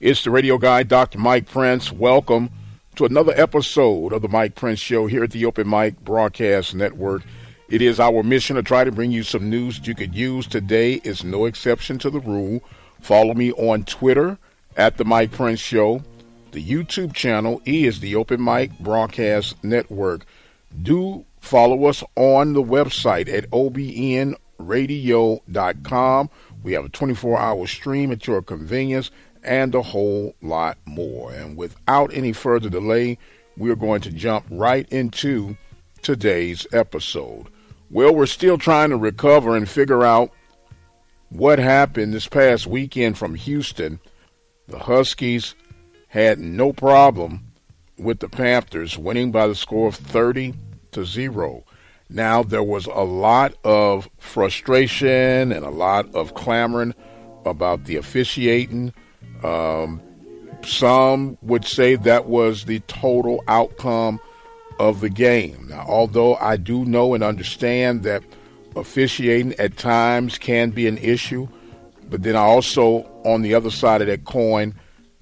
It's the radio guy, Dr. Mike Prince. Welcome to another episode of the Mike Prince Show here at the Open Mic Broadcast Network. It is our mission to try to bring you some news that you could use. Today is no exception to the rule. Follow me on Twitter at the Mike Prince Show. The YouTube channel is the Open Mic Broadcast Network. Do follow us on the website at obnradio.com. We have a 24-hour stream at your convenience and a whole lot more. And without any further delay, we're going to jump right into today's episode. Well, we're still trying to recover and figure out what happened this past weekend from Houston. The Huskies had no problem with the Panthers, winning by the score of 30-0. Now, there was a lot of frustration and a lot of clamoring about the officiating. Some would say that was the total outcome of the game. Now, although I do know and understand that officiating at times can be an issue, but then I also, on the other side of that coin,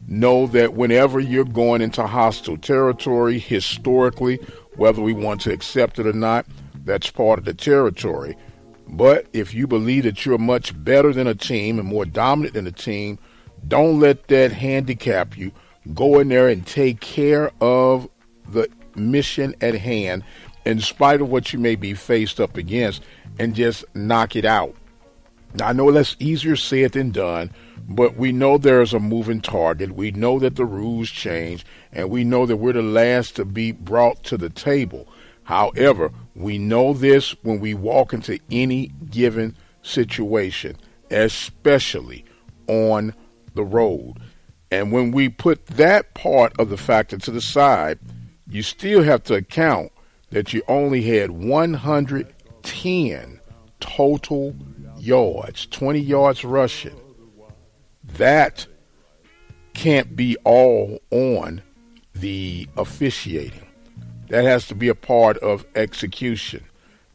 know that whenever you're going into hostile territory, historically, whether we want to accept it or not, that's part of the territory. But if you believe that you're much better than a team and more dominant than a team, don't let that handicap you. Go in there and take care of the mission at hand in spite of what you may be faced up against and just knock it out. Now, I know that's easier said than done, but we know there's a moving target. We know that the rules change, and we know that we're the last to be brought to the table. However, we know this when we walk into any given situation, especially on the road. And when we put that part of the factor to the side, you still have to account that you only had 110 total yards, 20 yards rushing. That can't be all on the officiating. That has to be a part of execution.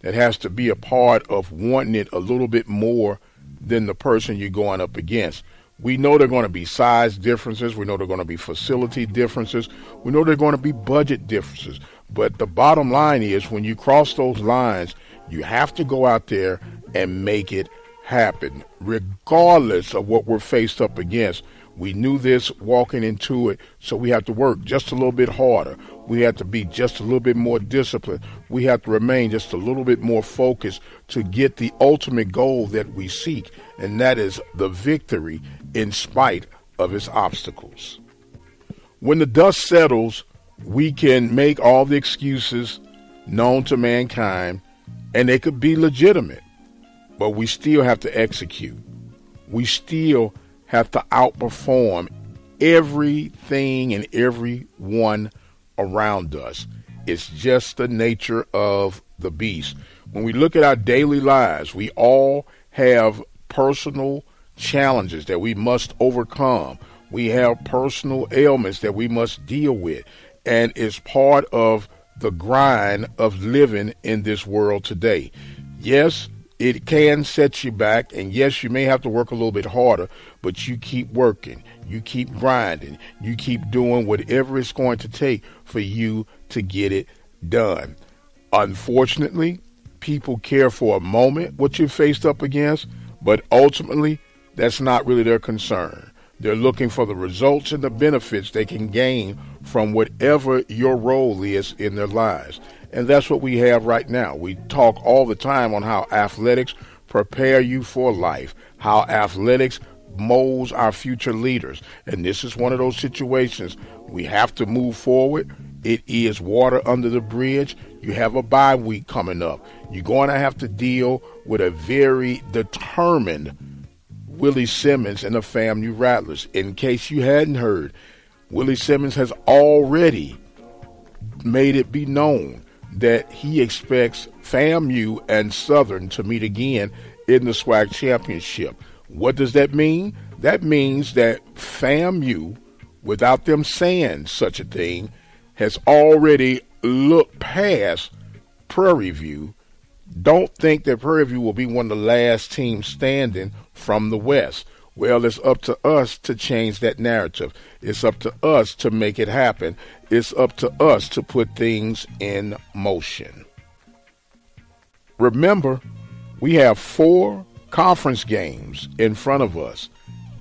That has to be a part of wanting it a little bit more than the person you're going up against. We know there are going to be size differences. We know there are going to be facility differences. We know there are going to be budget differences. But the bottom line is when you cross those lines, you have to go out there and make it happen, regardless of what we're faced up against. We knew this walking into it, so we have to work just a little bit harder. We have to be just a little bit more disciplined. We have to remain just a little bit more focused to get the ultimate goal that we seek, and that is the victory in spite of its obstacles. When the dust settles, we can make all the excuses known to mankind, and they could be legitimate, but we still have to execute. We still have to outperform everything and everyone around us. It's just the nature of the beast. When we look at our daily lives, we all have personal challenges that we must overcome. We have personal ailments that we must deal with, and it's part of the grind of living in this world today. Yes, it can set you back, and yes, you may have to work a little bit harder, but you keep working, you keep grinding, you keep doing whatever it's going to take for you to get it done. Unfortunately, people care for a moment what you're faced up against, but ultimately, that's not really their concern. They're looking for the results and the benefits they can gain from whatever your role is in their lives. And that's what we have right now. We talk all the time on how athletics prepare you for life, how athletics molds our future leaders. And this is one of those situations. We have to move forward. It is water under the bridge. You have a bye week coming up. You're going to have to deal with a very determined Willie Simmons and the FAMU Rattlers. In case you hadn't heard, Willie Simmons has already made it be known that he expects FAMU and Southern to meet again in the SWAC championship. What does that mean? That means that FAMU, without them saying such a thing, has already looked past Prairie View. Don't think that Prairie View will be one of the last teams standing from the West. Well, it's up to us to change that narrative. It's up to us to make it happen. It's up to us to put things in motion. Remember, we have 4 conference games in front of us,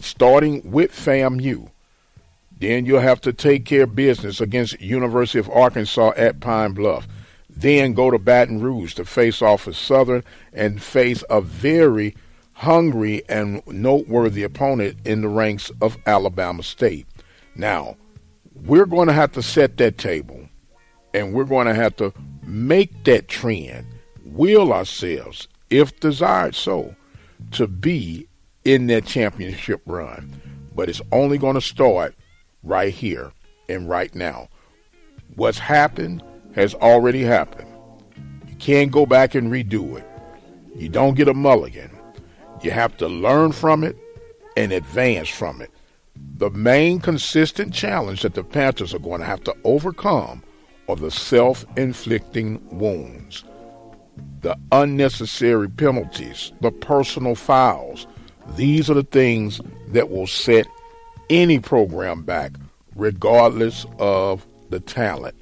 starting with FAMU. Then you'll have to take care of business against University of Arkansas at Pine Bluff. Then go to Baton Rouge to face off with Southern and face a very hungry and noteworthy opponent in the ranks of Alabama State. Now, we're going to have to set that table, and we're going to have to make that trend, will ourselves, if desired so, to be in that championship run. But it's only going to start right here and right now. What's happened has already happened. You can't go back and redo it. You don't get a mulligan. You have to learn from it and advance from it. The main consistent challenge that the Panthers are going to have to overcome are the self-inflicting wounds, the unnecessary penalties, the personal fouls. These are the things that will set any program back, regardless of the talent.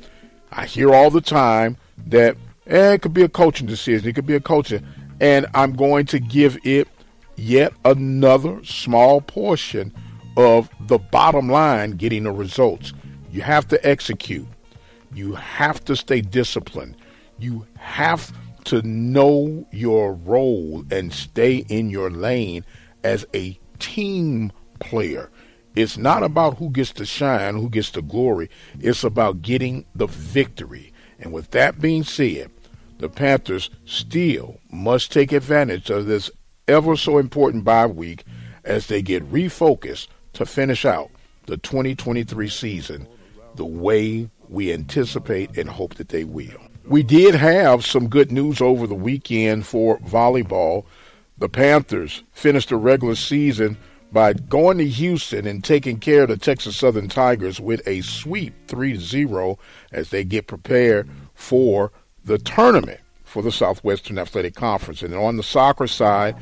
I hear all the time that it could be a coaching decision, it could be a coaching, and I'm going to give it yet another small portion of the bottom line, getting the results. You have to execute. You have to stay disciplined. You have to know your role and stay in your lane as a team player. It's not about who gets to shine, who gets the glory. It's about getting the victory. And with that being said, the Panthers still must take advantage of this ever so important bye week as they get refocused to finish out the 2023 season the way we anticipate and hope that they will. We did have some good news over the weekend for volleyball. The Panthers finished the regular season by going to Houston and taking care of the Texas Southern Tigers with a sweep 3-0 as they get prepared for the tournament for the Southwestern Athletic Conference. And on the soccer side,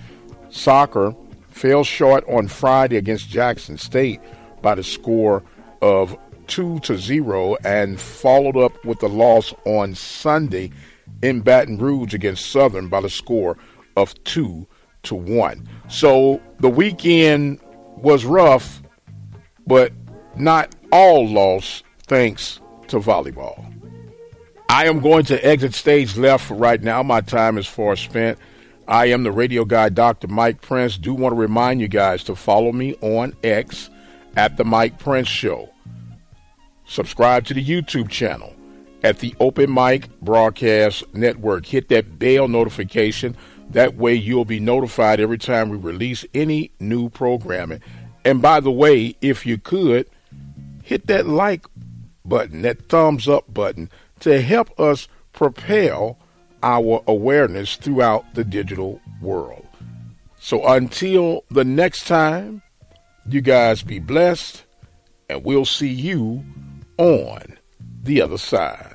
soccer fell short on Friday against Jackson State by the score of 2-0 and followed up with the loss on Sunday in Baton Rouge against Southern by the score of 2-1. So the weekend was rough, but not all lost thanks to volleyball. I am going to exit stage left for right now. My time is far spent. I am the radio guy, Dr. Mike Prince. Do want to remind you guys to follow me on X at The Mike Prince Show. Subscribe to the YouTube channel at the Open Mic Broadcast Network. Hit that bell notification. That way you'll be notified every time we release any new programming. And by the way, if you could, hit that like button, that thumbs up button, to help us propel our awareness throughout the digital world. So until the next time, you guys be blessed, and we'll see you on the other side.